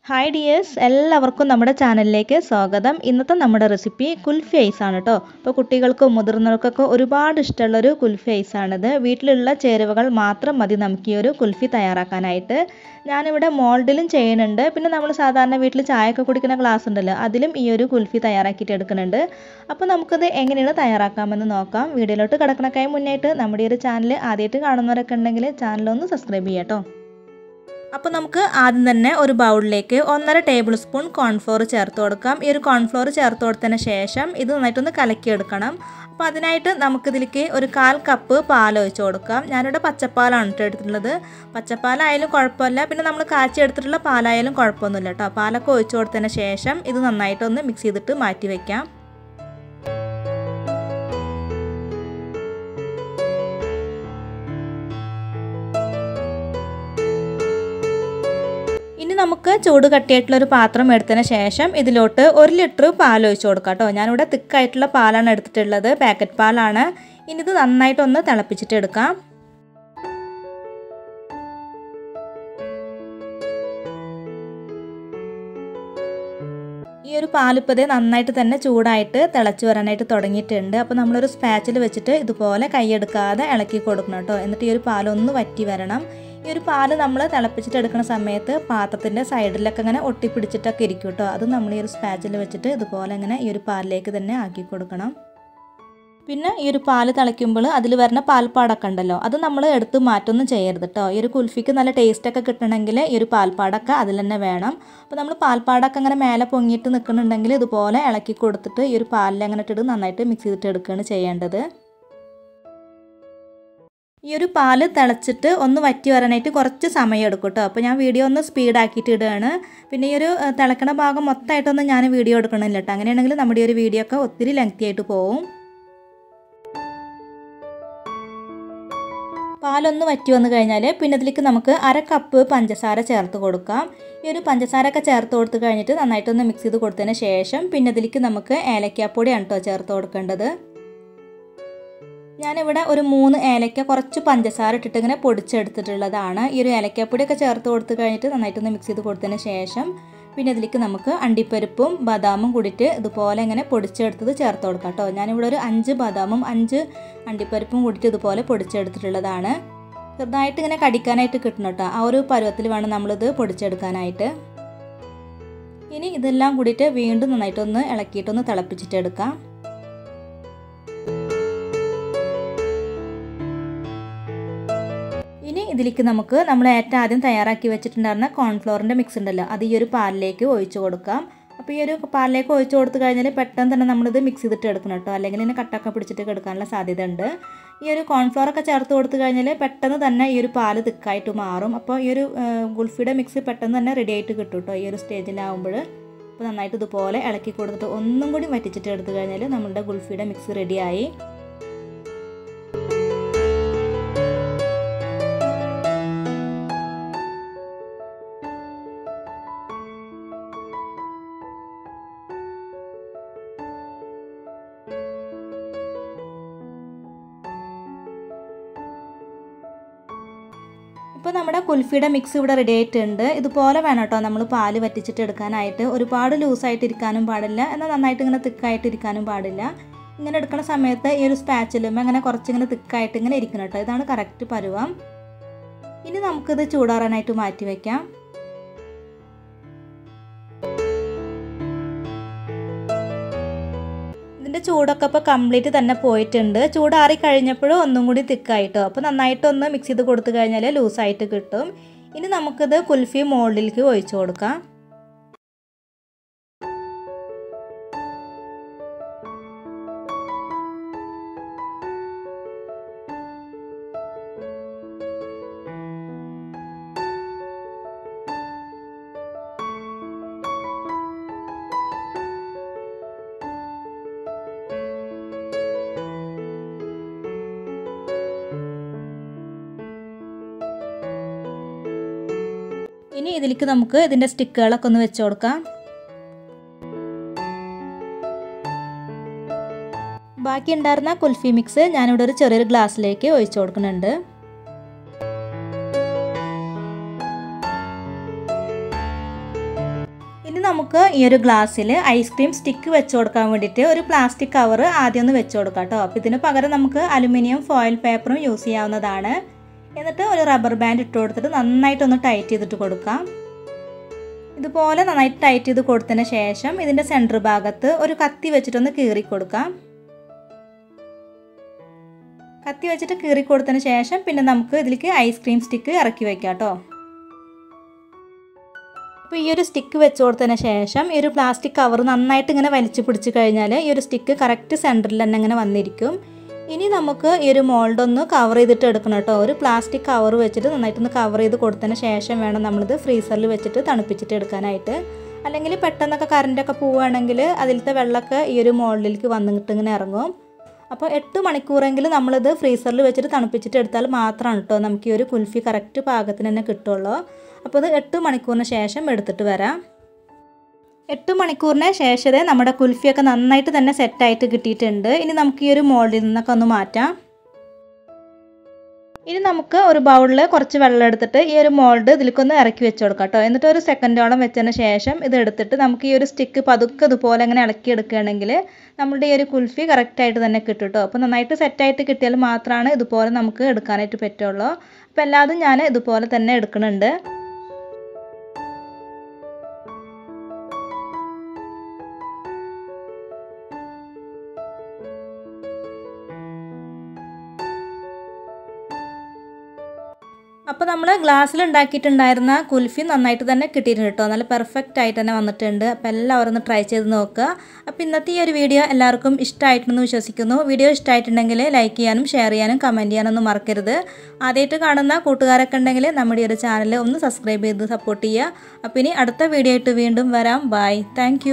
Hi dears, എല്ലാവർക്കും നമ്മുടെ ചാനലിലേക്ക് സ്വാഗതം. ഇന്നത്തെ നമ്മുടെ റെസിപ്പി കുൽഫി ഐസാണ് കേട്ടോ. അപ്പോൾ കുട്ടികൾക്കും മുതിർന്നവർക്കൊക്കെ ഒരുപാട് ഇഷ്ടമുള്ളൊരു കുൽഫി ഐസാണിത്. വീട്ടിലുള്ള ചേരുവകൾ മാത്രം മതി നമുക്ക് ഈ ഒരു കുൽഫി തയ്യാറാക്കാനായിട്ട്. ഞാനിവിടെ മോൾഡിലും ചെയ്യുന്നുണ്ട്. പിന്നെ നമ്മൾ സാധാരണ വീട്ടിൽ ചായയൊക്കെ കുടിക്കുന്ന ഗ്ലാസ് ഉണ്ടല്ലോ, അതിലും ഈ ഒരു കുൽഫി തയ്യാറാക്കിയിട്ട് എടുക്കുന്നുണ്ട്. അപ്പോൾ നമുക്കത് എങ്ങനെയാണ് തയ്യാറാക്കാമെന്ന് നോക്കാം. വീഡിയോയിലോട്ട് കിടക്കണക്കായി മുന്നായിട്ട് നമ്മുടെ ഈ ഒരു ചാനൽ ആദ്യമായിട്ട് കാണുന്നവരൊക്കെ ഉണ്ടെങ്കിൽ ചാനലൊന്ന് സബ്സ്ക്രൈബ് ചെയ്യാം കേട്ടോ. അപ്പോൾ നമുക്ക് ആദ്യം തന്നെ ഒരു ബൗളിലേക്ക് 1.5 ടേബിൾ സ്പൂൺ കോൺഫ്ലോർ ചേർത്ത് കൊടുക്കാം. ഈ ഒരു കോൺഫ്ലോർ ചേർത്ത് കൊടുത്തതിന് ശേഷം ഇത് നന്നായിട്ടൊന്ന് കലക്കിയെടുക്കണം. അപ്പോൾ അതിനായിട്ട് നമുക്കിതിലേക്ക് ഒരു 1/4 കപ്പ് പാൽ ഒഴിച്ച് കൊടുക്കാം. ഞാനിവിടെ പച്ചപ്പാലാണ് എടുത്തിട്ടുള്ളത്. പച്ചപ്പാലായാലും കുഴപ്പമില്ല, പിന്നെ നമ്മൾ കാച്ചി എടുത്തിട്ടുള്ള പാലായാലും കുഴപ്പമൊന്നുമില്ല കേട്ടോ. പാലൊക്കെ ഒഴിച്ച് കൊടുത്തതിന് ശേഷം ഇത് നന്നായിട്ടൊന്ന് മിക്സ് ചെയ്തിട്ട് മാറ്റി വയ്ക്കാം. ഇനി നമുക്ക് ചൂട് കട്ടിയായിട്ടുള്ളൊരു പാത്രം എടുത്തതിന് ശേഷം ഇതിലോട്ട് 1 ലിറ്റർ പാൽ ഒഴിച്ച് കൊടുക്കാം കേട്ടോ. ഞാനിവിടെ തിക്കായിട്ടുള്ള പാലാണ് എടുത്തിട്ടുള്ളത്, പാക്കറ്റ് പാലാണ്. ഇനി ഇത് നന്നായിട്ടൊന്ന് തിളപ്പിച്ചിട്ട് എടുക്കാം. ഈ ഒരു പാലിപ്പതേ നന്നായിട്ട് തന്നെ ചൂടായിട്ട് തിളച്ച് വരാനായിട്ട് തുടങ്ങിയിട്ടുണ്ട്. അപ്പോൾ നമ്മളൊരു സ്പാച്ചിൽ വെച്ചിട്ട് ഇതുപോലെ കൈയെടുക്കാതെ ഇളക്കി കൊടുക്കണം കേട്ടോ. എന്നിട്ട് ഈ ഒരു പാലൊന്ന് വറ്റി വരണം. ഈ ഒരു പാല് നമ്മൾ തിളപ്പിച്ചിട്ട് എടുക്കുന്ന സമയത്ത് പാത്രത്തിൻ്റെ സൈഡിലൊക്കെ ഇങ്ങനെ ഒട്ടിപ്പിടിച്ചിട്ടൊക്കെ ഇരിക്കും കേട്ടോ. അത് നമ്മൾ ഈ ഒരു സ്പാച്ചിൽ വെച്ചിട്ട് ഇതുപോലെ ഇങ്ങനെ ഈ ഒരു പാലിലേക്ക് തന്നെ ആക്കി കൊടുക്കണം. പിന്നെ ഈ ഒരു പാല് തിളയ്ക്കുമ്പോൾ അതിൽ വരുന്ന പാൽപ്പാടൊക്കെ ഉണ്ടല്ലോ, അത് നമ്മൾ എടുത്ത് മാറ്റൊന്നും ചെയ്യരുത് കേട്ടോ. ഈ ഒരു കുൽഫിക്ക് നല്ല ടേസ്റ്റൊക്കെ കിട്ടണമെങ്കിൽ ഈ ഒരു പാൽപ്പാടൊക്കെ അതിൽ തന്നെ വേണം. അപ്പോൾ നമ്മൾ പാൽപ്പാടൊക്കെ അങ്ങനെ മേലെ പൊങ്ങിയിട്ട് നിൽക്കുന്നുണ്ടെങ്കിൽ ഇതുപോലെ ഇളക്കി കൊടുത്തിട്ട് ഈ ഒരു പാലിൽ അങ്ങനെ ഇട്ടിട്ട് നന്നായിട്ട് മിക്സ് ചെയ്തിട്ട് എടുക്കുകയാണ് ചെയ്യേണ്ടത്. ഈ ഒരു പാല് തിളച്ചിട്ട് ഒന്ന് വറ്റി വരാനായിട്ട് കുറച്ച് സമയം എടുക്കും കേട്ടോ. അപ്പോൾ ഞാൻ വീഡിയോ ഒന്ന് സ്പീഡാക്കിയിട്ട് ഇടുകയാണ്. പിന്നെ ഈ ഒരു തിളക്കണ ഭാഗം മൊത്തമായിട്ടൊന്നും ഞാൻ വീഡിയോ എടുക്കണില്ല കേട്ടോ. അങ്ങനെയാണെങ്കിൽ നമ്മുടെ ഈ ഒരു വീഡിയോ ഒക്കെ ഒത്തിരി ലെങ്തി ആയിട്ട് പോവും. പാലൊന്ന് വറ്റി വന്നു കഴിഞ്ഞാൽ പിന്നെ ഇതിലേക്ക് നമുക്ക് 1/2 കപ്പ് പഞ്ചസാര ചേർത്ത് കൊടുക്കാം. ഈ ഒരു പഞ്ചസാരയൊക്കെ ചേർത്ത് കൊടുത്ത് കഴിഞ്ഞിട്ട് നന്നായിട്ടൊന്ന് മിക്സ് ചെയ്ത് കൊടുത്തതിന് ശേഷം പിന്നെ ഇതിലേക്ക് നമുക്ക് ഏലക്കാപ്പൊടിയാണ് കേട്ടോ ചേർത്ത് കൊടുക്കേണ്ടത്. ഞാനിവിടെ ഒരു 3 ഏലക്ക കുറച്ച് പഞ്ചസാര ഇട്ടിട്ട് ഇങ്ങനെ പൊടിച്ചെടുത്തിട്ടുള്ളതാണ്. ഈ ഒരു ഏലക്കാപ്പൊടിയൊക്കെ ചേർത്ത് കൊടുത്ത് കഴിഞ്ഞിട്ട് നന്നായിട്ടൊന്ന് മിക്സ് ചെയ്ത് കൊടുത്തതിന് ശേഷം പിന്നെ ഇതിലേക്ക് നമുക്ക് അണ്ടിപ്പരിപ്പും ബദാമും കൂടിയിട്ട് ഇതുപോലെ ഇങ്ങനെ പൊടിച്ചെടുത്തത് ചേർത്ത് കൊടുക്കാം കേട്ടോ. ഞാനിവിടെ ഒരു 5 ബദാമും 5 അണ്ടിപ്പരിപ്പും കൂടിയിട്ട് ഇതുപോലെ പൊടിച്ചെടുത്തിട്ടുള്ളതാണ്. ചെറുതായിട്ട് ഇങ്ങനെ കടിക്കാനായിട്ട് കിട്ടണം കേട്ടോ. ആ ഒരു പരുവത്തിൽ വേണം നമ്മളിത് പൊടിച്ചെടുക്കാനായിട്ട്. ഇനി ഇതെല്ലാം കൂടിയിട്ട് വീണ്ടും നന്നായിട്ടൊന്ന് ഇളക്കിയിട്ടൊന്ന് തിളപ്പിച്ചിട്ടെടുക്കാം. ഇനി ഇതിലേക്ക് നമുക്ക് നമ്മൾ ഏറ്റവും ആദ്യം തയ്യാറാക്കി വെച്ചിട്ടുണ്ടായിരുന്ന കോൺഫ്ലോറിൻ്റെ മിക്സ് ഉണ്ടല്ലോ, അത് ഈ ഒരു പാലിലേക്ക് ഒഴിച്ച് കൊടുക്കാം. അപ്പോൾ ഈ ഒരു പാലിലേക്ക് ഒഴിച്ച് കൊടുത്തു കഴിഞ്ഞാൽ പെട്ടെന്ന് തന്നെ നമ്മളിത് മിക്സ് ചെയ്തിട്ട് എടുക്കണം കേട്ടോ. അല്ലെങ്കിൽ ഇതിനെ കട്ടൊക്കെ പിടിച്ചിട്ട് എടുക്കാനുള്ള സാധ്യത ഉണ്ട്. ഈ ഒരു കോൺഫ്ലോറൊക്കെ ചേർത്ത് കൊടുത്തു കഴിഞ്ഞാൽ പെട്ടെന്ന് തന്നെ ഈ ഒരു പാല് തിക്കായിട്ട് മാറും. അപ്പോൾ ഈ ഒരു കുൽഫിയുടെ മിക്സ് പെട്ടെന്ന് തന്നെ റെഡി ആയിട്ട് കിട്ടും കേട്ടോ ഈ ഒരു സ്റ്റേജിലാവുമ്പോൾ. അപ്പോൾ നന്നായിട്ട് ഇതുപോലെ ഇളക്കി കൊടുത്തിട്ട് ഒന്നും കൂടി വറ്റിച്ചിട്ട് എടുത്തു കഴിഞ്ഞാൽ നമ്മളുടെ കുൽഫിയുടെ മിക്സ് റെഡിയായി. ഇപ്പോൾ നമ്മുടെ കുൽഫിയുടെ മിക്സ് ഇവിടെ റെഡി ആയിട്ടുണ്ട്. ഇതുപോലെ വേണം കേട്ടോ നമ്മൾ പാല് വറ്റിച്ചിട്ട് എടുക്കാനായിട്ട്. ഒരുപാട് ലൂസായിട്ട് ഇരിക്കാനും പാടില്ല, എന്നാൽ നന്നായിട്ട് ഇങ്ങനെ തിക്കായിട്ട് ഇരിക്കാനും പാടില്ല. ഇങ്ങനെ എടുക്കുന്ന സമയത്ത് ഈ ഒരു സ്പാച്ചിലും അങ്ങനെ കുറച്ചിങ്ങനെ തിക്കായിട്ട് ഇങ്ങനെ ഇരിക്കണം കേട്ടോ. ഇതാണ് കറക്റ്റ് പരുവം. ഇനി നമുക്കിത് ചൂടാറാനായിട്ട് മാറ്റി വയ്ക്കാം. ഇതിൻ്റെ ചൂടൊക്കെ ഇപ്പോൾ കംപ്ലീറ്റ് തന്നെ പോയിട്ടുണ്ട്. ചൂടാറി കഴിഞ്ഞപ്പോഴും ഒന്നും കൂടി തിക്കായിട്ടോ. അപ്പോൾ നന്നായിട്ടൊന്ന് മിക്സ് ചെയ്ത് കൊടുത്തു കഴിഞ്ഞാൽ ലൂസായിട്ട് കിട്ടും. ഇനി നമുക്കിത് കുൽഫി മോൾഡിലേക്ക് ഒഴിച്ചു കൊടുക്കാം. ഇനി ഇതിലേക്ക് നമുക്ക് ഇതിൻ്റെ സ്റ്റിക്കുകളൊക്കെ ഒന്ന് വെച്ച് കൊടുക്കാം. ബാക്കി ഉണ്ടായിരുന്ന കുൽഫി മിക്സ് ഞാനിവിടെ ഒരു ചെറിയൊരു ഗ്ലാസ്സിലേക്ക് ഒഴിച്ചു കൊടുക്കുന്നുണ്ട്. ഇനി നമുക്ക് ഈ ഒരു ഗ്ലാസ്സിൽ ഐസ്ക്രീം സ്റ്റിക്ക് വെച്ച് കൊടുക്കാൻ വേണ്ടിയിട്ട് ഒരു പ്ലാസ്റ്റിക് കവർ ആദ്യം ഒന്ന് വെച്ച് കൊടുക്കാം കേട്ടോ. അപ്പോൾ ഇതിന് പകരം നമുക്ക് അലുമിനിയം ഫോയിൽ പേപ്പറും യൂസ് ചെയ്യാവുന്നതാണ്. എന്നിട്ട് ഒരു റബ്ബർ ബാൻഡ് ഇട്ട് കൊടുത്തിട്ട് നന്നായിട്ടൊന്ന് ടൈറ്റ് ചെയ്തിട്ട് കൊടുക്കാം. ഇതുപോലെ നന്നായിട്ട് ടൈറ്റ് ചെയ്ത് കൊടുത്തതിന് ശേഷം ഇതിൻ്റെ സെൻറ്റർ ഭാഗത്ത് ഒരു കത്തി വെച്ചിട്ടൊന്ന് കീറി കൊടുക്കാം. കത്തി വെച്ചിട്ട് കീറി കൊടുത്തതിന് ശേഷം പിന്നെ നമുക്ക് ഇതിലേക്ക് ഐസ്ക്രീം സ്റ്റിക്ക് ഇറക്കി വയ്ക്കാം കേട്ടോ. അപ്പോൾ ഈ ഒരു സ്റ്റിക്ക് വെച്ച് കൊടുത്തതിന് ശേഷം ഈ ഒരു പ്ലാസ്റ്റിക് കവർ നന്നായിട്ട് ഇങ്ങനെ വലിച്ചു പിടിച്ച് കഴിഞ്ഞാൽ ഈ ഒരു സ്റ്റിക്ക് കറക്റ്റ് സെൻറ്ററിൽ തന്നെ ഇങ്ങനെ വന്നിരിക്കും. ഇനി നമുക്ക് ഈ ഒരു മോൾഡ് ഒന്ന് കവർ ചെയ്തിട്ട് എടുക്കണം കേട്ടോ. ഒരു പ്ലാസ്റ്റിക് കവർ വെച്ചിട്ട് നന്നായിട്ടൊന്ന് കവർ ചെയ്ത് കൊടുത്തതിന് ശേഷം വേണം നമ്മളിത് ഫ്രീസറിൽ വെച്ചിട്ട് തണുപ്പിച്ചിട്ട് എടുക്കാനായിട്ട്. അല്ലെങ്കിൽ പെട്ടെന്നൊക്കെ കറണ്ടൊക്കെ പോവുകയാണെങ്കിൽ അതിലത്തെ വെള്ളമൊക്കെ ഈ ഒരു മോൾഡിലേക്ക് വന്നിട്ട് ഇങ്ങനെ ഇറങ്ങും. അപ്പോൾ 8 മണിക്കൂറെങ്കിലും നമ്മളിത് ഫ്രീസറിൽ വെച്ചിട്ട് തണുപ്പിച്ചിട്ട് എടുത്താൽ മാത്രമാണ് കേട്ടോ നമുക്ക് ഈ ഒരു കുൽഫി കറക്റ്റ് പാകത്തിന് തന്നെ കിട്ടുള്ളൂ. അപ്പോൾ ഇത് 8 മണിക്കൂറിന് ശേഷം എടുത്തിട്ട് വരാം. 8 മണിക്കൂറിന് ശേഷം നമ്മുടെ കുൽഫിയൊക്കെ നന്നായിട്ട് തന്നെ സെറ്റായിട്ട് കിട്ടിയിട്ടുണ്ട്. ഇനി നമുക്ക് ഈ ഒരു മോൾഡിൽ നിന്നൊക്കെ ഒന്ന് മാറ്റാം. ഇനി നമുക്ക് ഒരു ബൗളിൽ കുറച്ച് വെള്ളം എടുത്തിട്ട് ഈ ഒരു മോൾഡ് ഇതിലേക്കൊന്ന് ഇറക്കി വെച്ച് കൊടുക്കാം കേട്ടോ. എന്നിട്ട് ഒരു സെക്കൻഡോളം വെച്ചതിന് ശേഷം ഇത് എടുത്തിട്ട് നമുക്ക് ഈ ഒരു സ്റ്റിക്ക് പതുക്കെ ഇതുപോലെ അങ്ങനെ ഇളക്കി എടുക്കുകയാണെങ്കിൽ നമ്മുടെ ഈ ഒരു കുൽഫി കറക്റ്റായിട്ട് തന്നെ കിട്ടും കേട്ടോ. അപ്പോൾ നന്നായിട്ട് സെറ്റായിട്ട് കിട്ടിയാൽ മാത്രമാണ് ഇതുപോലെ നമുക്ക് എടുക്കാനായിട്ട് പറ്റുള്ളൂ. അപ്പോൾ എല്ലാതും ഞാൻ ഇതുപോലെ തന്നെ എടുക്കുന്നുണ്ട്. അപ്പോൾ നമ്മൾ ഗ്ലാസ്സിൽ ഉണ്ടാക്കിയിട്ടുണ്ടായിരുന്ന കുൽഫി നന്നായിട്ട് തന്നെ കിട്ടിയിട്ടുണ്ട് കേട്ടോ. നല്ല പെർഫെക്റ്റ് ആയിട്ട് തന്നെ വന്നിട്ടുണ്ട്. അപ്പോൾ എല്ലാവരും ഒന്ന് ട്രൈ ചെയ്ത് നോക്കുക. അപ്പോൾ ഇന്നത്തെ ഈ ഒരു വീഡിയോ എല്ലാവർക്കും ഇഷ്ടമായിട്ടുണ്ടെന്ന് വിശ്വസിക്കുന്നു. വീഡിയോ ഇഷ്ടമായിട്ടുണ്ടെങ്കിൽ ലൈക്ക് ചെയ്യാനും ഷെയർ ചെയ്യാനും കമൻറ്റ് ചെയ്യാനൊന്നും മറക്കരുത്. ആദ്യമായിട്ട് കാണുന്ന കൂട്ടുകാരൊക്കെ ഉണ്ടെങ്കിൽ നമ്മുടെ ഈ ഒരു ചാനൽ ഒന്ന് സബ്സ്ക്രൈബ് ചെയ്ത് സപ്പോർട്ട് ചെയ്യുക. അപ്പോൾ ഇനി അടുത്ത വീഡിയോ ആയിട്ട് വീണ്ടും വരാം. ബൈ. താങ്ക്